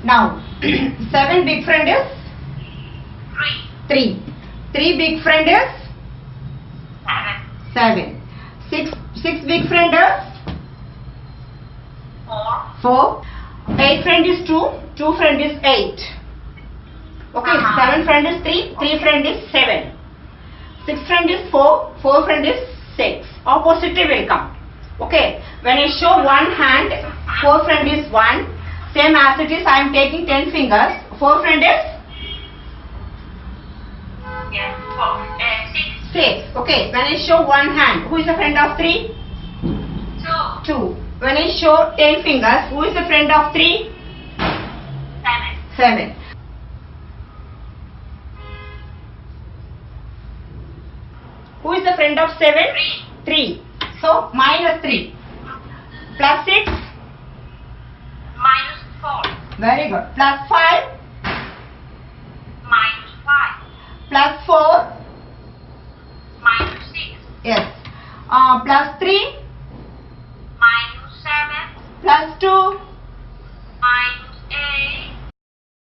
Now 7 big friend is 3. 3 big friend is 7. 6 big friend is 4. 8 friend is 2. 2 friend is 8. Okay, 7 friend is 3. 3 friend is 7. 6 friend is 4. 4 friend is 6. Opposite will come. Okay, when I show one hand, 4 friend is 1. Same as it is, I am taking 10 fingers. 4 friend is 6. Okay, when I show one hand, who is the friend of 3? 2. When I show 10 fingers, who is the friend of 3? 7. Who is the friend of 7? 3. So, minus 3. Plus 6? Minus 4. Very good. Plus 5? Minus 5. Plus 4? Minus 6. Yes. Plus 3? Minus 7. Plus 2?